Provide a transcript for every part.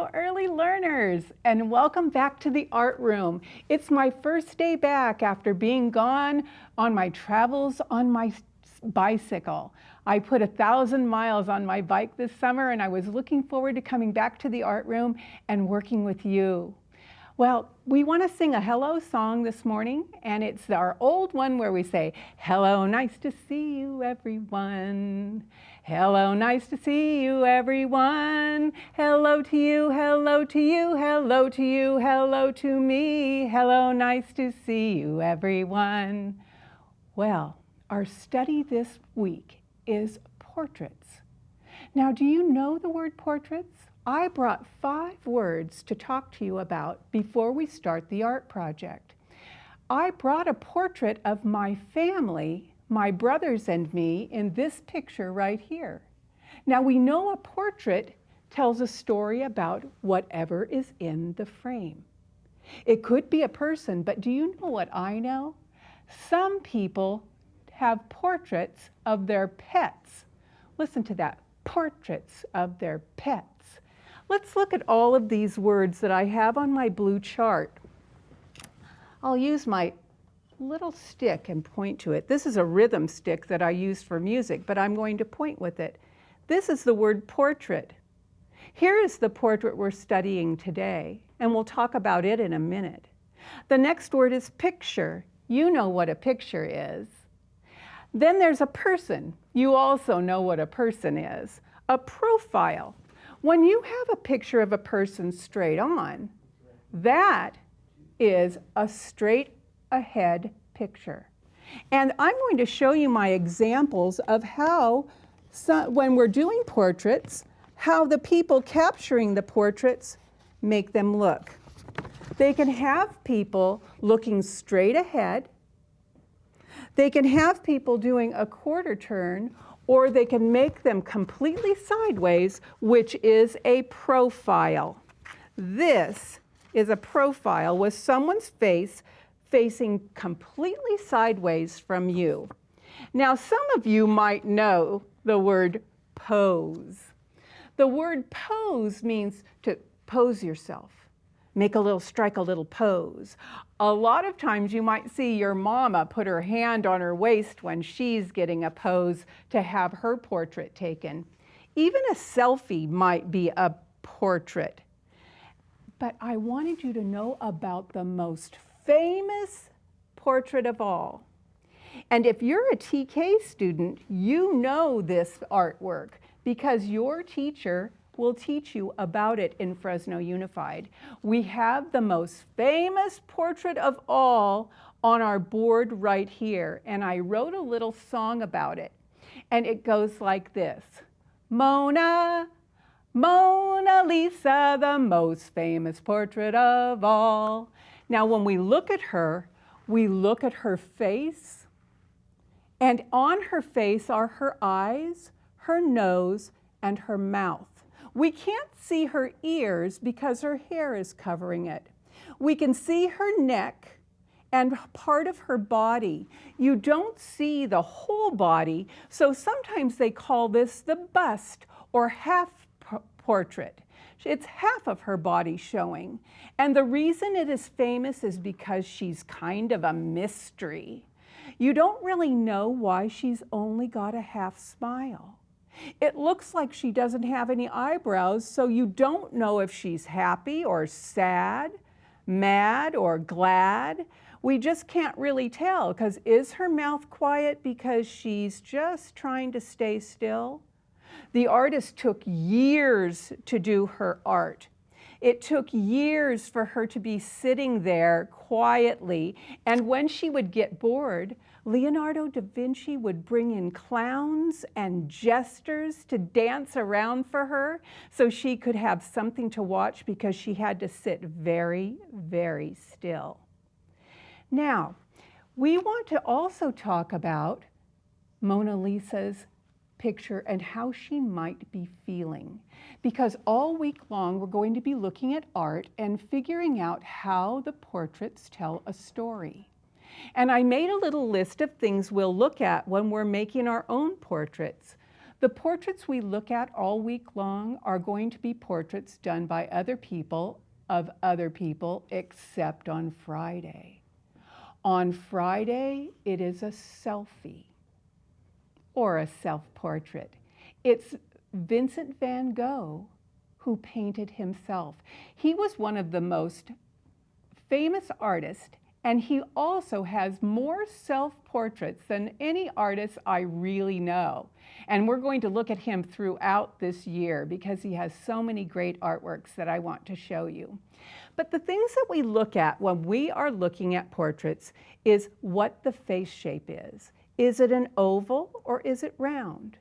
Hello, early learners, and welcome back to the art room. It's my first day back after being gone on my travels on my bicycle. I put 1,000 miles on my bike this summer, and I was looking forward to coming back to the art room and working with you. Well, we want to sing a hello song this morning, and it's our old one where we say, hello, nice to see you, everyone. Hello, nice to see you, everyone. Hello to you, hello to you, hello to you, hello to me. Hello, nice to see you, everyone. Well, our study this week is portraits. Now, do you know the word portraits? I brought 5 words to talk to you about before we start the art project. I brought a portrait of my family, my brothers and me, in this picture right here. Now, we know a portrait tells a story about whatever is in the frame. It could be a person, but do you know what I know? Some people have portraits of their pets. Listen to that, portraits of their pets. Let's look at all of these words that I have on my blue chart. I'll use my little stick and point to it. This is a rhythm stick that I use for music, but I'm going to point with it. This is the word portrait. Here is the portrait we're studying today, and we'll talk about it in a minute. The next word is picture. You know what a picture is. Then there's a person. You also know what a person is. A profile. When you have a picture of a person straight on, that is a straight ahead picture. And I'm going to show you my examples of how, when we're doing portraits, how the people capturing the portraits make them look. They can have people looking straight ahead. They can have people doing a quarter turn, or they can make them completely sideways, which is a profile. This is a profile with someone's face facing completely sideways from you. Now, some of you might know the word pose. The word pose means to pose yourself. Strike a little pose. A lot of times you might see your mama put her hand on her waist when she's getting a pose to have her portrait taken. Even a selfie might be a portrait. But I wanted you to know about the most famous portrait of all. And if you're a TK student, you know this artwork because your teacher will teach you about it in Fresno Unified. We have the most famous portrait of all on our board right here, and I wrote a little song about it, and it goes like this. Mona Lisa, the most famous portrait of all. Now, when we look at her face, and on her face are her eyes, her nose, and her mouth. We can't see her ears because her hair is covering it. We can see her neck and part of her body. You don't see the whole body, so sometimes they call this the bust or half portrait. It's half of her body showing. And the reason it is famous is because she's kind of a mystery. You don't really know why she's only got a half smile. It looks like she doesn't have any eyebrows, so you don't know if she's happy or sad, mad or glad. We just can't really tell, because is her mouth quiet because she's just trying to stay still? The artist took years to do her art. It took years for her to be sitting there quietly, and when she would get bored, Leonardo da Vinci would bring in clowns and jesters to dance around for her so she could have something to watch because she had to sit very, very still. Now, we want to also talk about Mona Lisa's picture and how she might be feeling, because all week long we're going to be looking at art and figuring out how the portraits tell a story. And I made a little list of things we'll look at when we're making our own portraits. The portraits we look at all week long are going to be portraits done by other people of other people, except on Friday. On Friday, it is a selfie or a self-portrait. It's Vincent Van Gogh who painted himself. He was one of the most famous artists, and he also has more self-portraits than any artist I really know. And we're going to look at him throughout this year because he has so many great artworks that I want to show you. But the things that we look at when we are looking at portraits is what the face shape is. Is it an oval or is it round?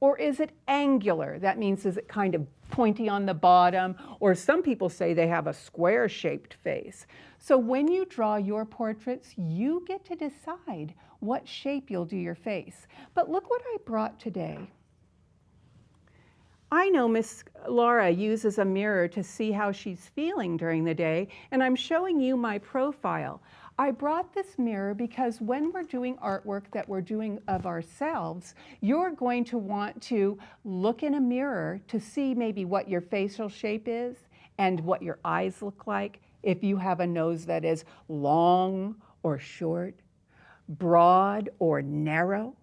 Or is it angular? That means is it kind of pointy on the bottom? Or some people say they have a square-shaped face. So when you draw your portraits, you get to decide what shape you'll do your face. But look what I brought today. I know Miss Laura uses a mirror to see how she's feeling during the day, and I'm showing you my profile. I brought this mirror because when we're doing artwork that we're doing of ourselves, you're going to want to look in a mirror to see maybe what your facial shape is and what your eyes look like, if you have a nose that is long or short, broad or narrow.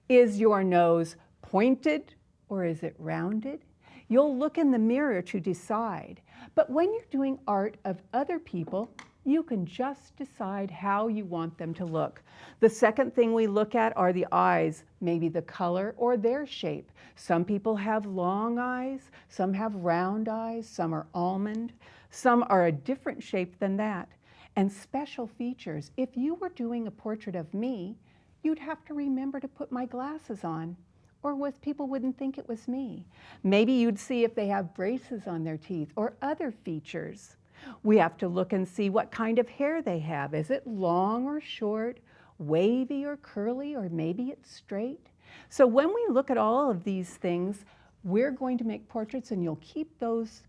Is your nose pointed or is it rounded? You'll look in the mirror to decide. But when you're doing art of other people, you can just decide how you want them to look. The second thing we look at are the eyes, maybe the color or their shape. Some people have long eyes, some have round eyes, some are almond, some are a different shape than that. And special features. If you were doing a portrait of me, you'd have to remember to put my glasses on, or people wouldn't think it was me. Maybe you'd see if they have braces on their teeth or other features. We have to look and see what kind of hair they have. Is it long or short, wavy or curly, or maybe it's straight? So when we look at all of these things, we're going to make portraits, and you'll keep those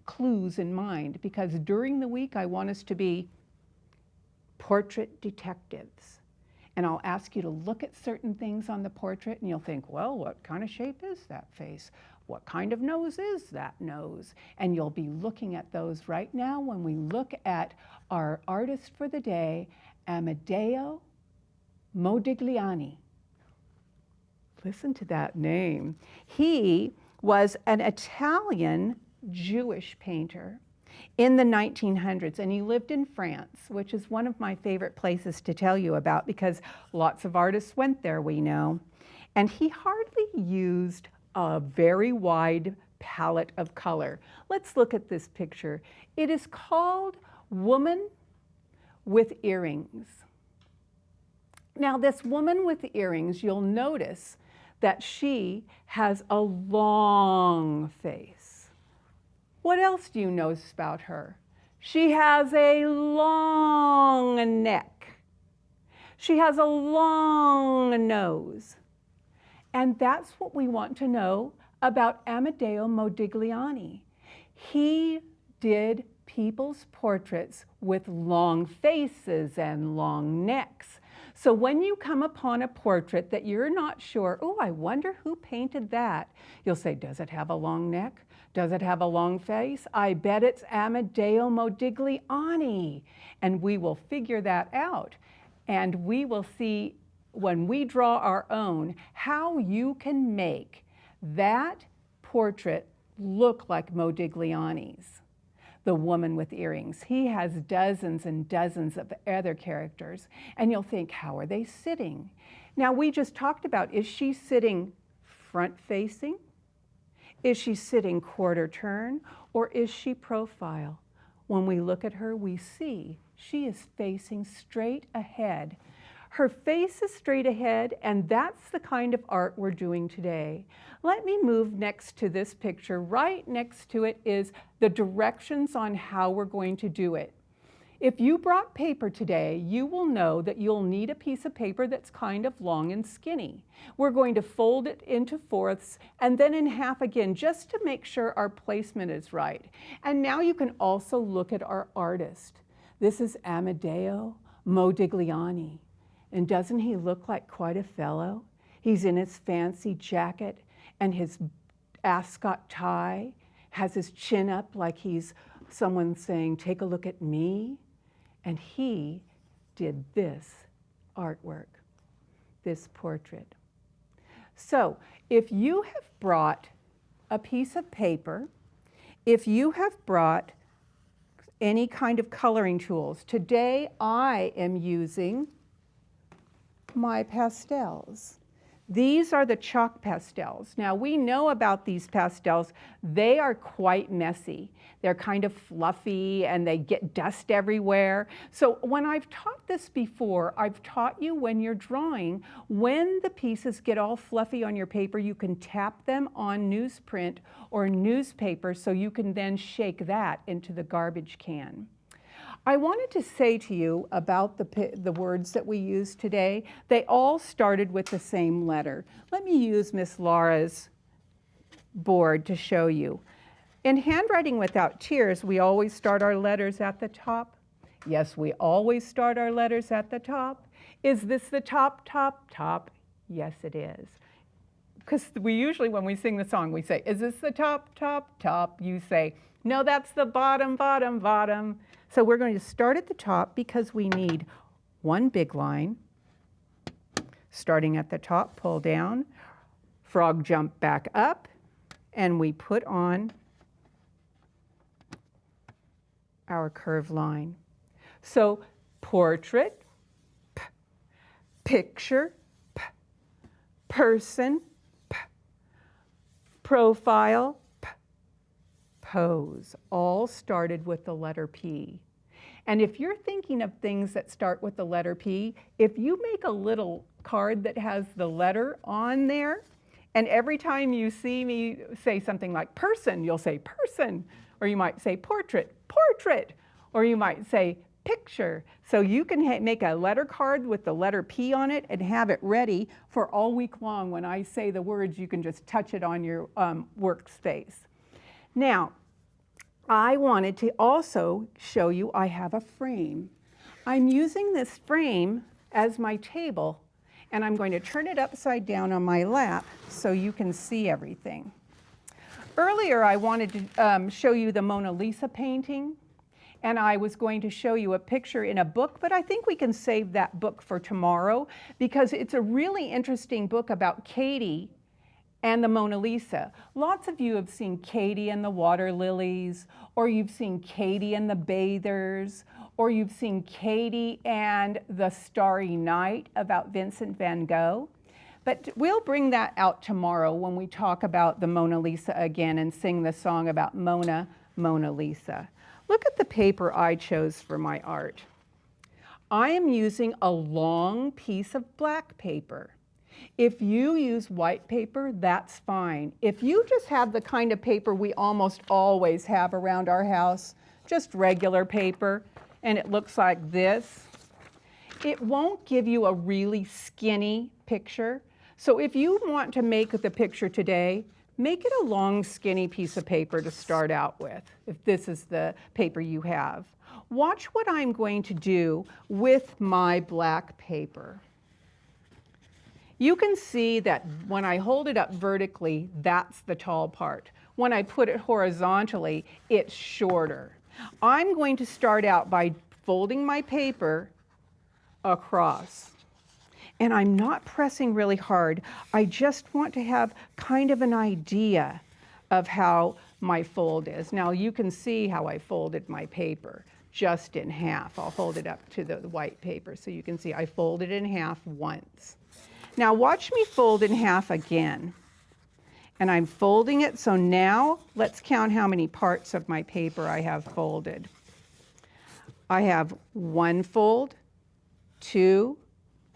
clues in mind, because during the week I want us to be portrait detectives. And I'll ask you to look at certain things on the portrait, and you'll think, well, what kind of shape is that face? What kind of nose is that nose? And you'll be looking at those right now when we look at our artist for the day, Amedeo Modigliani. Listen to that name. He was an Italian Jewish painter in the 1900s, and he lived in France, which is one of my favorite places to tell you about because lots of artists went there, we know. And he hardly used a very wide palette of color. Let's look at this picture. It is called Woman with Earrings. Now, this woman with earrings, you'll notice that she has a long face. What else do you notice about her? She has a long neck. She has a long nose. And that's what we want to know about Amedeo Modigliani. He did people's portraits with long faces and long necks. So when you come upon a portrait that you're not sure, oh, I wonder who painted that, you'll say, does it have a long neck? Does it have a long face? I bet it's Amedeo Modigliani. And we will figure that out. And we will see when we draw our own, how you can make that portrait look like Modigliani's, the woman with earrings. He has dozens and dozens of other characters, and you'll think, how are they sitting? Now, we just talked about, is she sitting front-facing? Is she sitting quarter turn? Or is she profile? When we look at her, we see she is facing straight ahead. Her face is straight ahead, and that's the kind of art we're doing today. Let me move next to this picture. Right next to it is the directions on how we're going to do it. If you brought paper today, you will know that you'll need a piece of paper that's kind of long and skinny. We're going to fold it into fourths and then in half again, just to make sure our placement is right. And now you can also look at our artist. This is Amedeo Modigliani. And doesn't he look like quite a fellow? He's in his fancy jacket, and his ascot tie, has his chin up like he's someone saying, take a look at me. And he did this artwork, this portrait. So if you have brought a piece of paper, if you have brought any kind of coloring tools, today I am using my pastels. These are the chalk pastels. Now we know about these pastels. They are quite messy. They're kind of fluffy and they get dust everywhere. So when I've taught this before, I've taught you when you're drawing, when the pieces get all fluffy on your paper, you can tap them on newsprint or newspaper so you can then shake that into the garbage can. I wanted to say to you about the words that we use today. They all started with the same letter. Let me use Miss Laura's board to show you. In Handwriting Without Tears, we always start our letters at the top. Yes, we always start our letters at the top. Is this the top, top, top? Yes, it is. Because we usually, when we sing the song, we say, is this the top, top, top? You say, no, that's the bottom, bottom, bottom. So we're going to start at the top because we need one big line. Starting at the top, pull down, frog jump back up, and we put on our curved line. So portrait, p, picture, p, person, p, profile, p, pose, all started with the letter P. And if you're thinking of things that start with the letter P, if you make a little card that has the letter on there, and every time you see me say something like person, you'll say person, or you might say portrait, portrait, or you might say picture. So you can make a letter card with the letter P on it and have it ready for all week long. When I say the words, you can just touch it on your workspace. Now, I wanted to also show you I have a frame. I'm using this frame as my table, and I'm going to turn it upside down on my lap so you can see everything. Earlier, I wanted to show you the Mona Lisa painting, and I was going to show you a picture in a book, but I think we can save that book for tomorrow because it's a really interesting book about Katie and the Mona Lisa. Lots of you have seen Katie and the Water Lilies, or you've seen Katie and the Bathers, or you've seen Katie and the Starry Night about Vincent Van Gogh. But we'll bring that out tomorrow when we talk about the Mona Lisa again and sing the song about Mona, Mona Lisa. Look at the paper I chose for my art. I am using a long piece of black paper. If you use white paper, that's fine. If you just have the kind of paper we almost always have around our house, just regular paper, and it looks like this, it won't give you a really skinny picture. So if you want to make the picture today, make it a long, skinny piece of paper to start out with, if this is the paper you have. Watch what I'm going to do with my black paper. You can see that when I hold it up vertically, that's the tall part. When I put it horizontally, it's shorter. I'm going to start out by folding my paper across. And I'm not pressing really hard. I just want to have kind of an idea of how my fold is. Now you can see how I folded my paper, just in half. I'll hold it up to the white paper so you can see I folded in half once. Now watch me fold in half again. And I'm folding it, so now let's count how many parts of my paper I have folded. I have one fold, 2,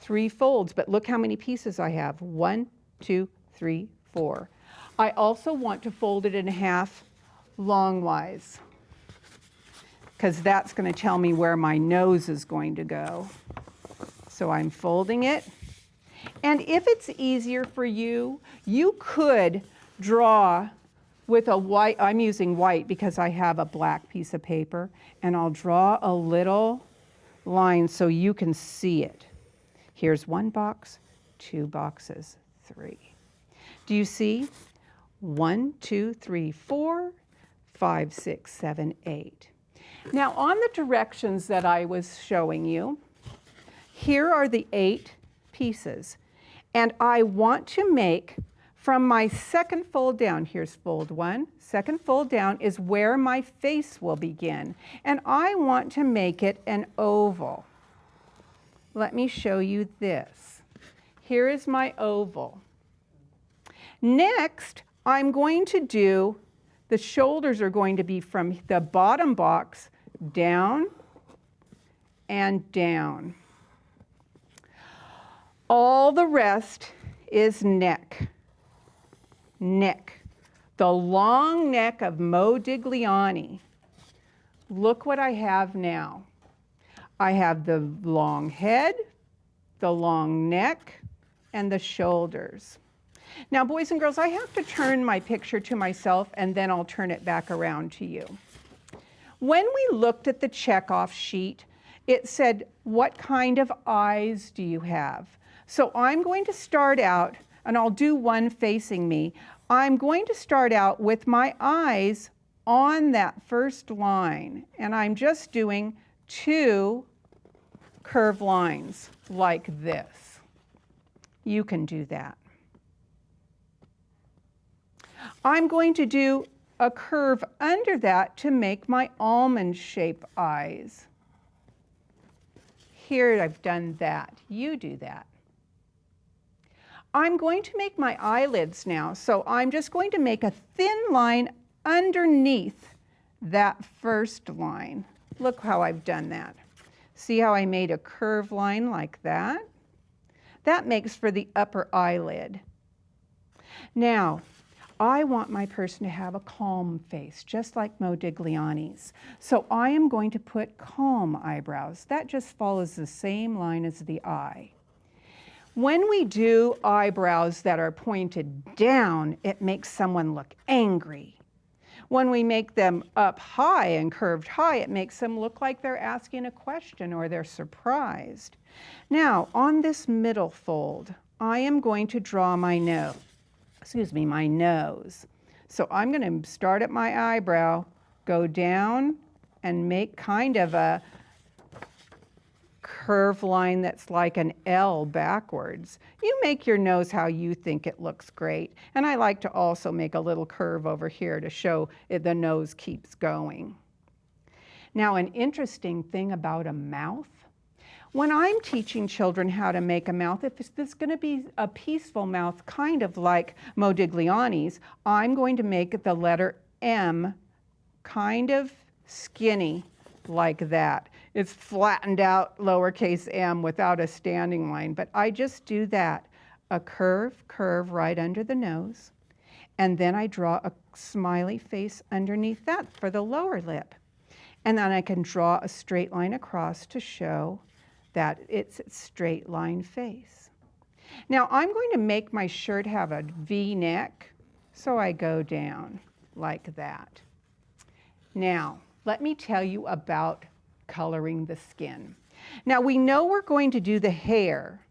3 folds, but look how many pieces I have. 1, 2, 3, 4. I also want to fold it in half longwise, because that's going to tell me where my nose is going to go. So I'm folding it. And if it's easier for you, you could draw with a white, I'm using white because I have a black piece of paper, and I'll draw a little line so you can see it. Here's 1 box, 2 boxes, 3. Do you see? 1, 2, 3, 4, 5, 6, 7, 8. Now on the directions that I was showing you, here are the 8 pieces. And I want to make from my second fold down, here's fold 1, second fold down is where my face will begin. And I want to make it an oval. Let me show you this. Here is my oval. Next, I'm going to do, the shoulders are going to be from the bottom box down and down. All the rest is neck. Neck. The long neck of Modigliani. Look what I have now. I have the long head, the long neck, and the shoulders. Now, boys and girls, I have to turn my picture to myself and then I'll turn it back around to you. When we looked at the checkoff sheet, it said, what kind of eyes do you have? So I'm going to start out, and I'll do one facing me. I'm going to start out with my eyes on that first line, and I'm just doing 2 curved lines like this. You can do that. I'm going to do a curve under that to make my almond-shaped eyes. Here I've done that. You do that. I'm going to make my eyelids now, so I'm just going to make a thin line underneath that first line. Look how I've done that. See how I made a curved line like that? That makes for the upper eyelid. Now, I want my person to have a calm face, just like Modigliani's. So I am going to put calm eyebrows. That just follows the same line as the eye. When we do eyebrows that are pointed down, it makes someone look angry. When we make them up high and curved high, it makes them look like they're asking a question or they're surprised. Now, on this middle fold, I am going to draw my nose. My nose. So I'm going to start at my eyebrow, go down, and make kind of a curved line that's like an L backwards. You make your nose how you think it looks great. And I like to also make a little curve over here to show the nose keeps going. Now, an interesting thing about a mouth, when I'm teaching children how to make a mouth, if this is going to be a peaceful mouth, kind of like Modigliani's, I'm going to make the letter M kind of skinny like that. It's flattened out lowercase m without a standing line, but I just do that. A curve right under the nose, and then I draw a smiley face underneath that for the lower lip. And then I can draw a straight line across to show that it's a straight line face. Now I'm going to make my shirt have a V-neck, so I go down like that. Now, let me tell you about coloring the skin. Now we know we're going to do the hair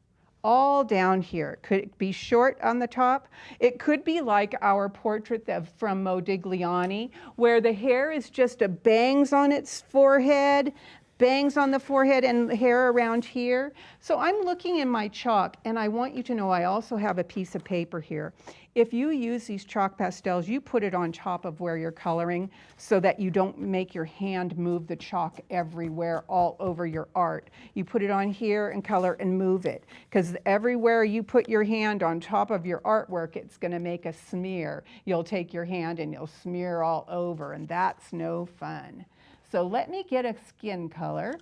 all down here. Could it be short on the top? It could be like our portrait from Modigliani, where the hair is just a bangs on its forehead, bangs on the forehead and hair around here. So I'm looking in my chalk, and I want you to know I also have a piece of paper here. If you use these chalk pastels, you put it on top of where you're coloring so that you don't make your hand move the chalk everywhere all over your art. You put it on here and color and move it, because everywhere you put your hand on top of your artwork, it's going to make a smear. You'll take your hand and you'll smear all over, and that's no fun. So let me get a skin color,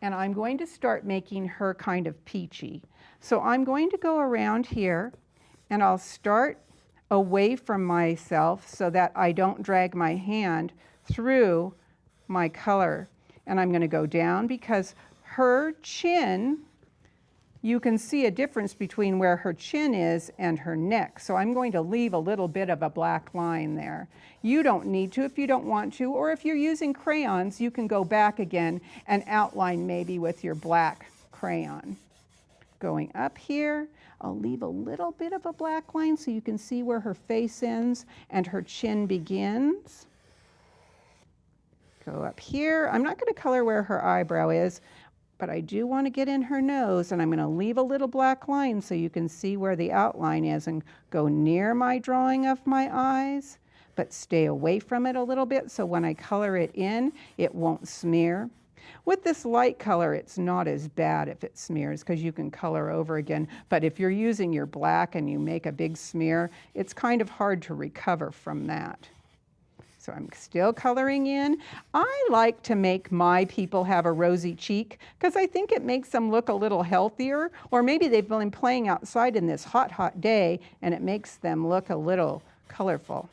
and I'm going to start making her kind of peachy. So I'm going to go around here, and I'll start away from myself so that I don't drag my hand through my color. And I'm going to go down because her chin, you can see a difference between where her chin is and her neck. So I'm going to leave a little bit of a black line there. You don't need to if you don't want to, or if you're using crayons, you can go back again and outline maybe with your black crayon. going up here. I'll leave a little bit of a black line so you can see where her face ends and her chin begins. Go up here. I'm not going to color where her eyebrow is, but I do want to get in her nose, and I'm going to leave a little black line so you can see where the outline is and go near my drawing of my eyes, but stay away from it a little bit so when I color it in, it won't smear. With this light color, it's not as bad if it smears because you can color over again, but if you're using your black and you make a big smear, it's kind of hard to recover from that. So I'm still coloring in. I like to make my people have a rosy cheek because I think it makes them look a little healthier, or maybe they've been playing outside in this hot, hot day and it makes them look a little colorful.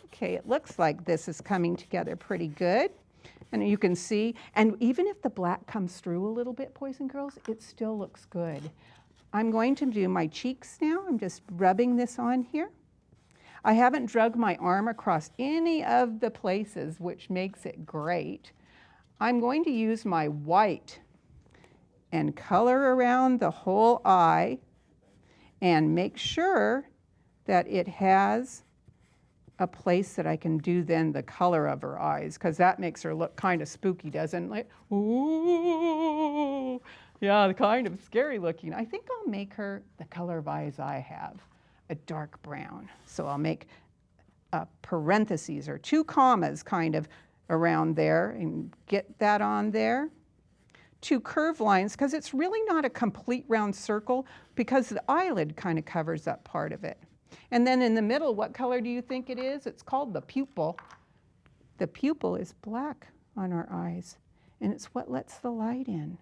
Okay, it looks like this is coming together pretty good. And you can see, and even if the black comes through a little bit, boys and girls, it still looks good. I'm going to do my cheeks now. I'm just rubbing this on here. I haven't drug my arm across any of the places, which makes it great. I'm going to use my white and color around the whole eye and make sure that it has a place that I can do then the color of her eyes, because that makes her look kind of spooky, doesn't it? Like, ooh, yeah, kind of scary looking. I think I'll make her the color of eyes I have, a dark brown. So I'll make parentheses or 2 commas kind of around there and get that on there. 2 curved lines, because it's really not a complete round circle because the eyelid kind of covers up part of it. And then in the middle, what color do you think it is? It's called the pupil. The pupil is black on our eyes, and it's what lets the light in.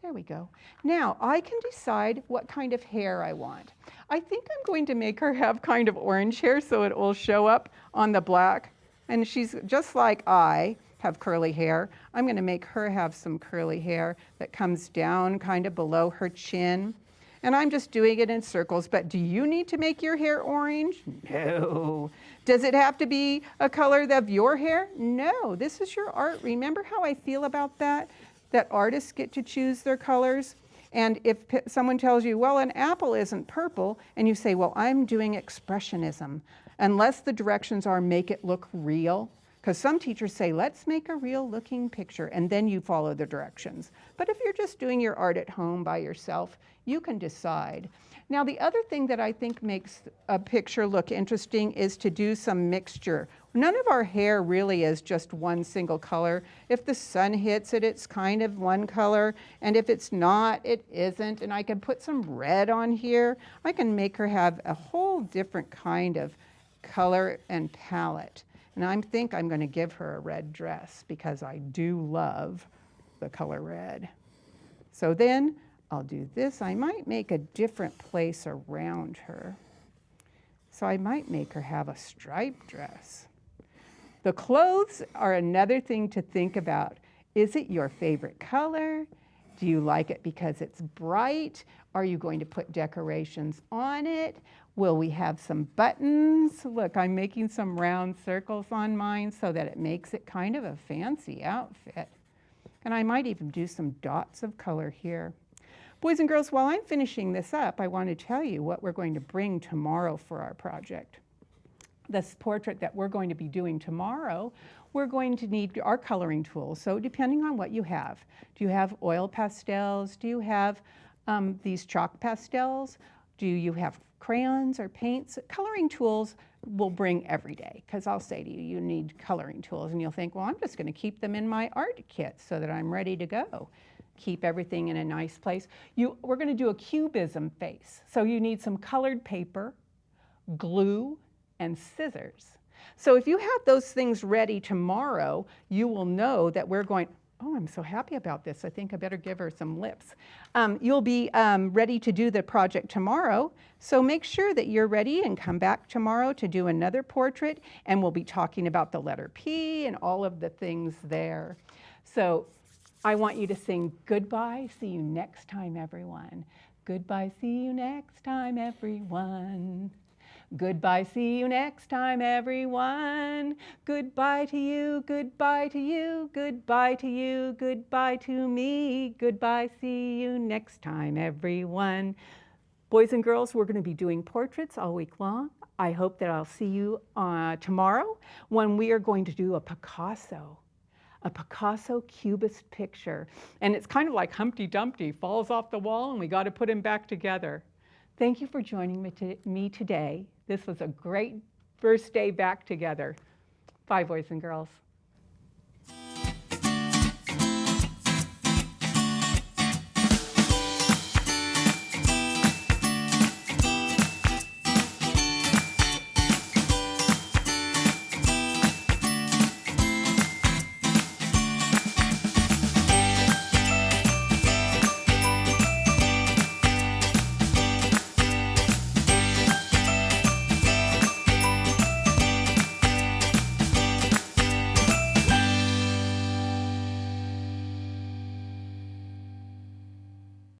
There we go. Now, I can decide what kind of hair I want. I think I'm going to make her have kind of orange hair so it will show up on the black. And she's just like I have curly hair. I'm going to make her have some curly hair that comes down kind of below her chin. And I'm just doing it in circles, but do you need to make your hair orange? No. Does it have to be a color of your hair? No, this is your art. Remember how I feel about that? That artists get to choose their colors. And if someone tells you, well, an apple isn't purple, and you say, well, I'm doing expressionism, unless the directions are make it look real, because some teachers say, let's make a real looking picture, and then you follow the directions. But if you're just doing your art at home by yourself, you can decide. Now, the other thing that I think makes a picture look interesting is to do some mixture. None of our hair really is just one single color. If the sun hits it, it's kind of one color, and if it's not, it isn't. And I can put some red on here. I can make her have a whole different kind of color and palette. And I think I'm going to give her a red dress because I do love the color red. So then I'll do this. I might make a different place around her. So I might make her have a striped dress. The clothes are another thing to think about. Is it your favorite color? Do you like it because it's bright? Are you going to put decorations on it? Will we have some buttons? Look, I'm making some round circles on mine so that it makes it kind of a fancy outfit. And I might even do some dots of color here. Boys and girls, while I'm finishing this up, I want to tell you what we're going to bring tomorrow for our project. This portrait that we're going to be doing tomorrow, we're going to need our coloring tools. So depending on what you have. Do you have oil pastels? Do you have these chalk pastels? Do you have crayons or paints? Coloring tools we'll bring every day, because I'll say to you, you need coloring tools. And you'll think, well, I'm just going to keep them in my art kit so that I'm ready to go. Keep everything in a nice place. We're going to do a cubism face. So you need some colored paper, glue, and scissors. So if you have those things ready tomorrow, you will know that we're going, oh, I'm so happy about this. I think I better give her some lips. You'll be ready to do the project tomorrow. So make sure that you're ready and come back tomorrow to do another portrait. And we'll be talking about the letter P and all of the things there. So I want you to sing goodbye. See you next time, everyone. Goodbye. See you next time, everyone. Goodbye, see you next time, everyone. Goodbye to you, goodbye to you, goodbye to you, goodbye to me. Goodbye, see you next time, everyone. Boys and girls, we're going to be doing portraits all week long. I hope that I'll see you tomorrow when we are going to do a Picasso Cubist picture. And it's kind of like Humpty Dumpty, falls off the wall and we got to put him back together. Thank you for joining me today. This was a great first day back together. Bye, boys and girls.